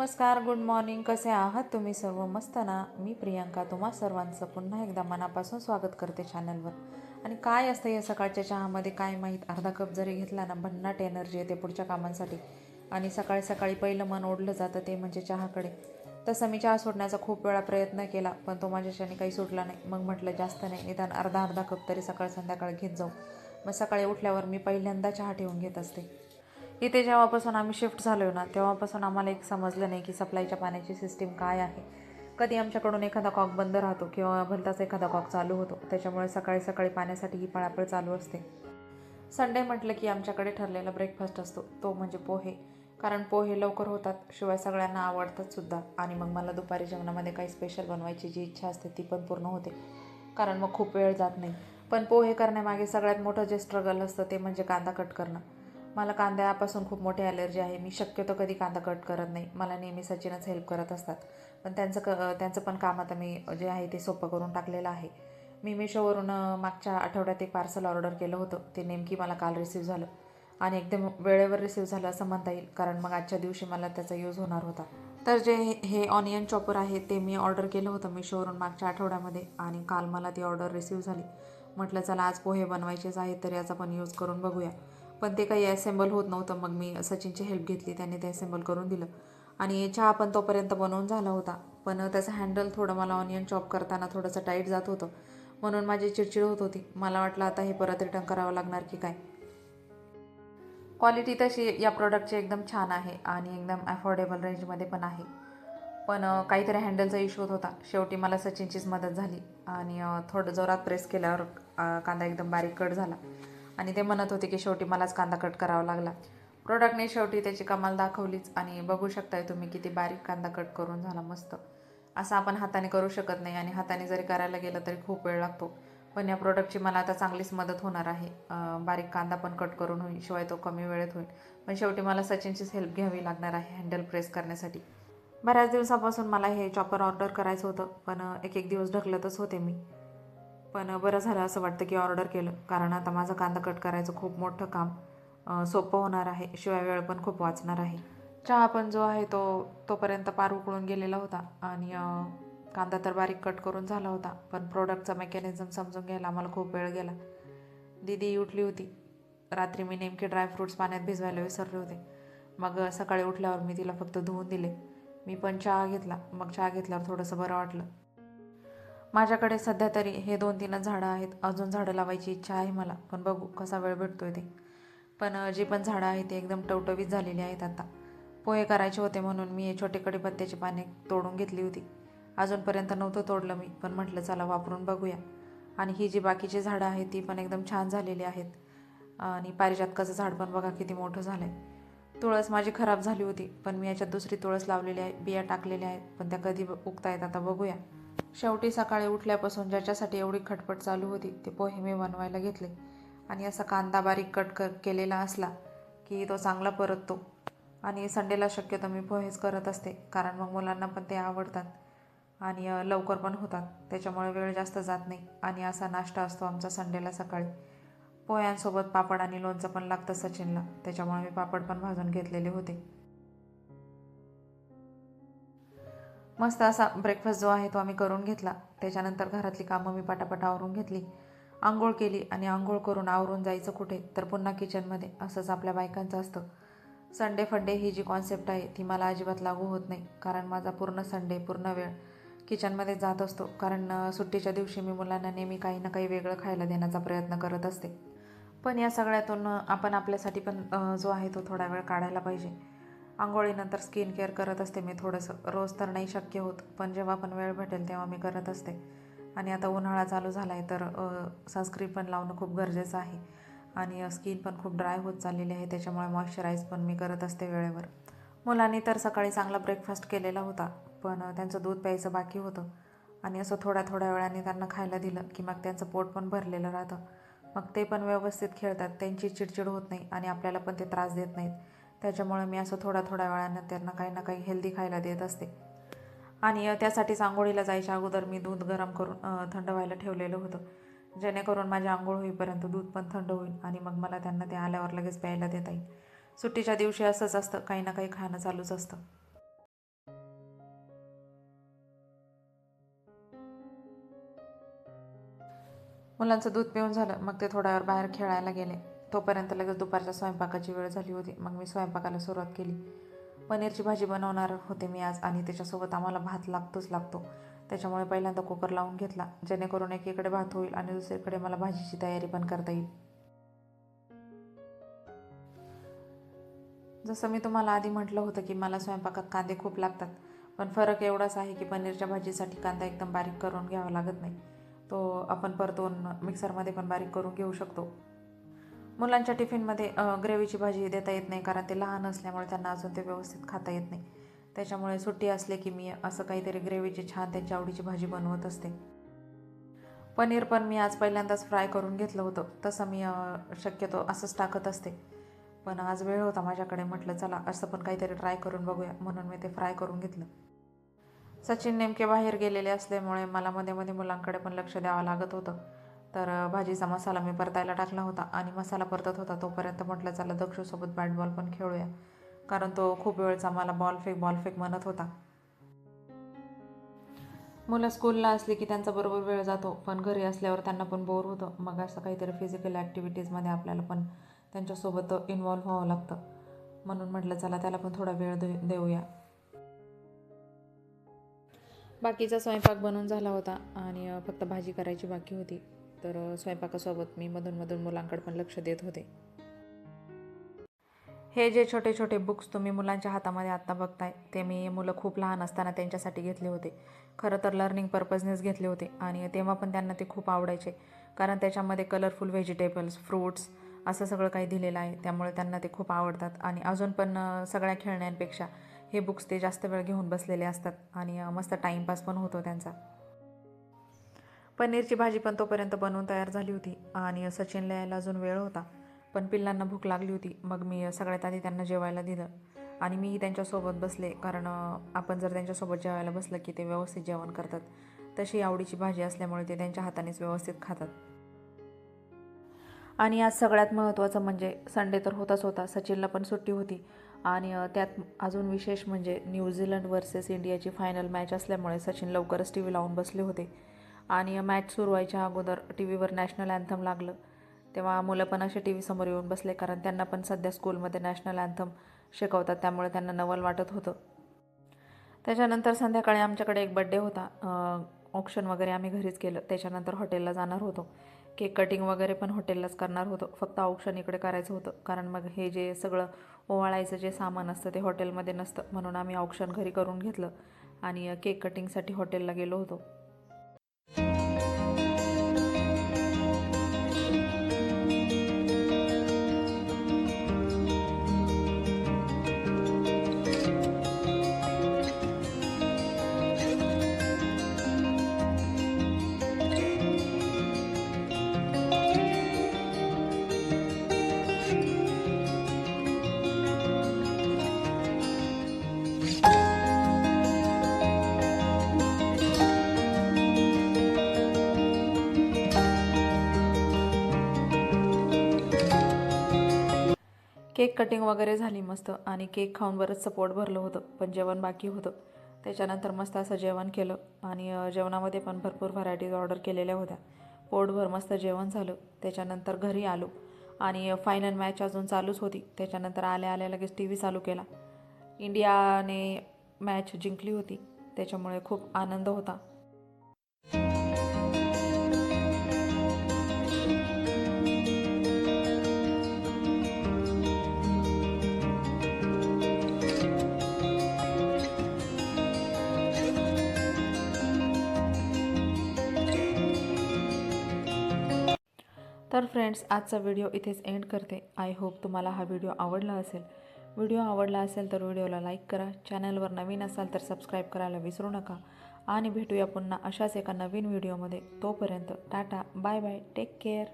नमस्कार, good morning. कसे आहात तुम्ही सर्व? मस्त ना? मी प्रियांका तुम्हा सर्वांचं पुन्हा एकदा मनापासून स्वागत करते चॅनलवर. आणि काय असतं या सकाळच्या चहामध्ये काय माहीत, अर्धा कप जरी घेतला ना, भन्नाट एनर्जी येते पुढच्या कामांसाठी. आणि सकाळी सकाळी पहिलं मन ओढलं जातं ते म्हणजे चहाकडे. तसं मी चहा सोडण्याचा खूप वेळा प्रयत्न केला, पण तो माझ्याच्याने काही सुटला नाही. मग म्हटलं जास्त नाही, निदान अर्धा अर्धा कप तरी सकाळ संध्याकाळ घेत जाऊ. मग सकाळी उठल्यावर मी पहिल्यांदा चहा ठेवून घेत असते. इथे जेव्हापासून आम्ही शिफ्ट झालो ना, तेव्हापासून आम्हाला एक समजलं नाही की सप्लायच्या पाण्याची सिस्टीम काय आहे. कधी आमच्याकडून एखादा कॉक बंद राहतो किंवा भलताच एखादा कॉक चालू होतो. त्याच्यामुळे सकाळी सकाळी पाण्यासाठी ही पळापळ चालू असते. संडे म्हटलं की आमच्याकडे ठरलेला ब्रेकफास्ट असतो, तो म्हणजे पोहे. कारण पोहे लवकर होतात, शिवाय सगळ्यांना आवडतात सुद्धा. आणि मग मला दुपारी जेवणामध्ये काही स्पेशल बनवायची जी इच्छा असते ती पण पूर्ण होते, कारण मग खूप वेळ जात नाही. पण पोहे करण्यामागे सगळ्यात मोठं जे स्ट्रगल असतं ते म्हणजे कांदा कट करणं. मला कांद्यापासून खूप मोठी ॲलर्जी आहे. मी शक्यतो कधी कांदा कट करत नाही. मला नेहमी सचिनच हेल्प करत असतात. पण त्यांचं पण काम आता मी जे आहे ते सोपं करून टाकलेलं आहे. मी मिशोवरून मागच्या आठवड्यात एक पार्सल ऑर्डर केलं होतं. ते नेमकी मला काल रिसीव्ह झालं आणि एकदम वेळेवर रिसीव्ह झालं असं म्हणता येईल, कारण मग आजच्या दिवशी मला त्याचा यूज होणार होता. तर जे हे ऑनियन चॉपर आहे ते मी ऑर्डर केलं होतं मिशोवरून मागच्या आठवड्यामध्ये, आणि काल मला ती ऑर्डर रिसीव्ह झाली. म्हटलं चला आज पोहे बनवायचेच आहेत तर याचा पण यूज करून बघूया. पण ते काही ॲसेंबल होत नव्हतं. मग मी सचिनची हेल्प घेतली, त्याने ते ॲसेंबल करून दिलं. आणि चहा पण तोपर्यंत बनवून झाला होता. पण त्याचं हँडल थोडं मला ऑनियन चॉप करताना थोडंसं टाईट जात होतं, म्हणून माझी चिडचिड होत होती. मला वाटलं आता हे परत रिटर्न करावं लागणार की काय. क्वालिटी तशी या प्रोडक्टची एकदम छान आहे आणि एकदम अफोर्डेबल रेंजमध्ये पण आहे. पण काहीतरी हँडलचा इश्यू होता. शेवटी मला सचिनचीच मदत झाली आणि थोडं जोरात प्रेस केल्यावर कांदा एकदम बारीक कट झाला. आणि ते म्हणत होते की शेवटी मलाच कांदा कट करावा लागला. प्रोडक्टने शेवटी त्याची कमाल दाखवलीच. आणि बघू शकताय तुम्ही किती बारीक कांदा कट करून झाला मस्त. असं आपण हाताने करू शकत नाही, आणि हाताने जरी करायला गेलं तरी खूप वेळ लागतो. पण या प्रोडक्टची मला आता चांगलीच मदत होणार आहे. बारीक कांदा पण कट करून होईल, शिवाय तो कमी वेळेत होईल. पण शेवटी मला सचिनचीच हेल्प घ्यावी लागणार आहे हँडल प्रेस करण्यासाठी. बऱ्याच दिवसापासून मला हे चॉपर ऑर्डर करायचं होतं, पण एक एक दिवस ढकलतच होते मी. पण बरं झालं असं वाटतं की ऑर्डर केलं, कारण आता माझं कांदा कट करायचं खूप मोठं काम सोपं होणार आहे, शिवाय वेळ पण खूप वाचणार आहे. चहा पण जो आहे तो तोपर्यंत पार उकळून गेलेला होता, आणि कांदा तर बारीक कट करून झाला होता. पण प्रोडक्टचा मेकॅनिझम समजून घ्यायला आम्हाला खूप वेळ गेला. दीदी उठली होती. रात्री मी नेमके ड्रायफ्रूट्स पाण्यात भिजवायला विसरले होते. मग सकाळी उठल्यावर मी तिला फक्त धुवून दिले. मी पण चहा घेतला. मग चहा घेतल्यावर थोडंसं बरं वाटलं. माझ्याकडे सध्या तरी हे 2-3च झाडं आहेत. अजून झाडं लावायची इच्छा आहे मला, पण बघू कसा वेळ भेटतोय ते. पण जी पण झाडं आहेत ती एकदम टवटवीत झालेली आहेत आता. पोहे करायचे होते म्हणून मी हे छोटे कडीपत्त्याची पाने तोडून घेतली होती. अजूनपर्यंत नव्हतं तोडलं मी, पण म्हटलं चला वापरून बघूया. आणि ही जी बाकीची झाडं आहेत ती पण एकदम छान झालेली आहेत. आणि पारिजातकाचं झाड पण बघा किती मोठं झालं आहे. तुळस माझी खराब झाली होती, पण मी याच्यात दुसरी तुळस लावलेली आहे. बिया टाकलेल्या आहेत, पण त्या कधी उगतायत आता बघूया. शेवटी सकाळी उठल्यापासून ज्याच्यासाठी एवढी खटपट चालू होती ते पोहे मी बनवायला घेतले. आणि असा कांदा बारीक कट केलेला असला की तो चांगला परततो. आणि संडेला शक्यतो मी पोहेच करत असते, कारण मग मुलांना पण ते आवडतात आणि लवकर पण होतात. त्याच्यामुळे वेळ जास्त जात नाही. आणि असा नाश्ता असतो आमचा संडेला सकाळी. पोह्यांसोबत पापड आणि लोणचं पण लागतं सचिनला, त्याच्यामुळे मी पापड पण भाजून घेतलेले होते. मस्त असा ब्रेकफास्ट जो आहे तो आम्ही करून घेतला. त्याच्यानंतर घरातली कामं मी पटापट आवरून घेतली. आंघोळ केली, आणि आंघोळ करून आवरून जायचं कुठे तर पुन्हा किचनमध्ये. असंच आपल्या बायकांचं असतं. संडे फंडे ही जी कॉन्सेप्ट आहे ती मला अजिबात लागू होत नाही, कारण माझा पूर्ण संडे पूर्ण वेळ किचनमध्ये जात असतो. कारण सुट्टीच्या दिवशी मी मुलांना नेहमी काही ना काही वेगळं खायला देण्याचा प्रयत्न करत असते. पण या सगळ्यातून आपण आपल्यासाठी पण जो आहे तो थोडा वेळ काढायला पाहिजे. अंघोळीनंतर स्किन केअर करत असते मी थोडंसं. रोज तर नाही शक्य होत, पण जेव्हा पण वेळ भेटेल तेव्हा मी करत असते. आणि आता उन्हाळा चालू झाला आहे तर सनस्क्रीन पण लावणं खूप गरजेचं आहे. आणि स्किन पण खूप ड्राय होत चाललेली आहे, त्याच्यामुळे मॉइश्चराईज पण मी करत असते वेळेवर. मुलांनी तर सकाळी चांगला ब्रेकफास्ट केलेला होता, पण त्यांचं दूध प्यायचं बाकी होतं. आणि असं थोड्या थोड्या वेळाने त्यांना खायला दिलं की मग त्यांचं पोट पण भरलेलं राहतं. मग ते पण व्यवस्थित खेळतात, त्यांची चिडचिड होत नाही आणि आपल्याला पण ते त्रास देत नाहीत. त्याच्यामुळे मी असं थोड्या थोड्या वेळानं त्यांना काही ना काही हेल्दी खायला देत असते. आणि त्यासाठीच आंघोळीला जायच्या अगोदर मी दूध गरम करून थंड व्हायला ठेवलेलं होतं, जेणेकरून माझी आंघोळ होईपर्यंत दूध पण थंड होईल आणि मग मला त्यांना ते आल्यावर लगेच प्यायला देता येईल. सुट्टीच्या दिवशी असंच असतं, काही ना काही खाणं चालूच असतं. मुलांचं दूध पिऊन झालं मग ते थोड्या वेळ बाहेर खेळायला गेले. तोपर्यंत लगेच दुपारच्या स्वयंपाकाची वेळ झाली होती. मग मी स्वयंपाकाला सुरुवात केली. पनीरची भाजी बनवणार होते मी आज आणि त्याच्यासोबत आम्हाला भात लागतो. त्याच्यामुळे पहिल्यांदा कुकर लावून घेतला, जेणेकरून एकीकडे भात होईल आणि दुसरीकडे मला भाजीची तयारी पण करता येईल. जसं मी तुम्हाला आधी म्हटलं होतं की मला स्वयंपाकात कांदे खूप लागतात, पण फरक एवढाच आहे की पनीरच्या भाजीसाठी कांदा एकदम बारीक करून घ्यावा लागत नाही. तो आपण परतून मिक्सरमध्ये पण बारीक करून घेऊ शकतो. मुलांच्या टिफिनमध्ये ग्रेव्हीची भाजी देता येत नाही, कारण ते लहान असल्यामुळे त्यांना अजून ते व्यवस्थित खाता येत नाही. त्याच्यामुळे सुट्टी असले की मी असं काहीतरी ग्रेव्हीची छान त्यांच्या आवडीची भाजी बनवत असते. पनीर पण मी आज पहिल्यांदाच फ्राय करून घेतलं होतं. तसं मी शक्यतो असंच टाकत असते, पण आज वेळ होता माझ्याकडे. म्हटलं चला असं पण काहीतरी ट्राय करून बघूया, म्हणून मी ते फ्राय करून घेतलं. सचिन नेमके बाहेर गेलेले असल्यामुळे मला मध्ये मध्ये मुलांकडे पण लक्ष द्यावं लागत होतं. तर भाजीचा मसाला मी परतायला टाकला होता आणि मसाला परतत होता तोपर्यंत म्हटलं चला दक्षूसोबत बॅट बॉल पण खेळूया, कारण तो खूप वेळचा मला बॉल फेक म्हणत होता. मुलं स्कूलला असली की त्यांचा बरोबर वेळ जातो, पण घरी असल्यावर त्यांना पण बोर होतं. मग असं काहीतरी फिजिकल ॲक्टिव्हिटीजमध्ये आपल्याला पण त्यांच्यासोबत इन्व्हॉल्व्ह व्हावं लागतं. म्हणून म्हटलं चला त्याला पण थोडा वेळ देऊया. बाकीचा स्वयंपाक बनवून झाला होता आणि फक्त भाजी करायची बाकी होती. तर स्वयंपाकासोबत मी मधून मुलांकडे पण लक्ष देत होते. हे जे छोटे छोटे बुक्स तुम्ही मुलांच्या हातामध्ये आत्ता बघताय, ते मी मुलं खूप लहान असताना त्यांच्यासाठी घेतले होते. खरं तर लर्निंग पर्पजनेच घेतले होते आणि तेव्हा पण त्यांना ते खूप आवडायचे, कारण त्याच्यामध्ये कलरफुल व्हेजिटेबल्स, फ्रूट्स असं सगळं काही दिलेलं आहे. त्यामुळे त्यांना ते खूप आवडतात आणि अजून पण सगळ्या खेळण्यांपेक्षा हे बुक्स ते जास्त वेळ घेऊन बसलेले असतात आणि मस्त टाईमपास पण होतो त्यांचा. पनीरची भाजी पण तोपर्यंत बनवून तयार झाली होती आणि सचिनला यायला अजून वेळ होता, पण पिल्लांना भूक लागली होती. मग मी सगळ्यात आधी त्यांना जेवायला दिलं आणि मीही त्यांच्यासोबत बसले, कारण आपण जर त्यांच्यासोबत जेवायला बसलं की ते व्यवस्थित जेवण करतात. तशी आवडीची भाजी असल्यामुळे ते त्यांच्या हातानेच व्यवस्थित खातात. आणि आज सगळ्यात महत्त्वाचं म्हणजे संडे तर होताच होता, सचिनला पण सुट्टी होती आणि त्यात अजून विशेष म्हणजे न्यूझीलंड वर्सेस इंडियाची फायनल मॅच असल्यामुळे सचिन लवकरच TV लावून बसले होते आणि मॅच सुरू व्हायच्या अगोदर TV वर नॅशनल अँथम लागलं. तेव्हा मुलं पण असे TV समोर येऊन बसले, कारण त्यांना पण सध्या स्कूलमध्ये नॅशनल अँथम शिकवतात, त्यामुळे त्यांना नवल वाटत होतं. त्याच्यानंतर संध्याकाळी आमच्याकडे एक बड्डे होता. ऑप्शन वगैरे आम्ही घरीच केलं. त्याच्यानंतर हॉटेलला जाणार होतो. केक कटिंग वगैरे पण हॉटेललाच करणार होतो. फक्त ऑप्शन इकडे करायचं होतं, कारण मग हे जे सगळं ओवाळायचं जे सामान असतं ते हॉटेलमध्ये नसतं, म्हणून आम्ही ऑप्शन घरी करून घेतलं आणि केक कटिंगसाठी हॉटेलला गेलो होतो. केक कटिंग वगैरे झाली मस्त आणि केक खाऊन बरंचसं पोट भरलं होतं, पण जेवण बाकी होतं. त्याच्यानंतर मस्त असं जेवण केलं आणि जेवणामध्ये पण भरपूर व्हरायटीज ऑर्डर केलेल्या होत्या. पोटभर मस्त जेवण झालं. त्याच्यानंतर घरी आलो आणि फायनल मॅच अजून चालूच होती. त्याच्यानंतर आल्या लगेच TV चालू केला. इंडियाने मॅच जिंकली होती, त्याच्यामुळे खूप आनंद होता. तर फ्रेंड्स, आजचा व्हिडिओ इथेच एंड करते. आय होप तुम्हाला हा व्हिडिओ आवडला असेल. व्हिडिओ आवडला असेल तर व्हिडिओला लाईक करा. चॅनलवर नवीन असाल तर सबस्क्राईब करायला विसरू नका आणि भेटूया पुन्हा अशाच एका नवीन व्हिडिओमध्ये. तोपर्यंत tata, bye bye, take care.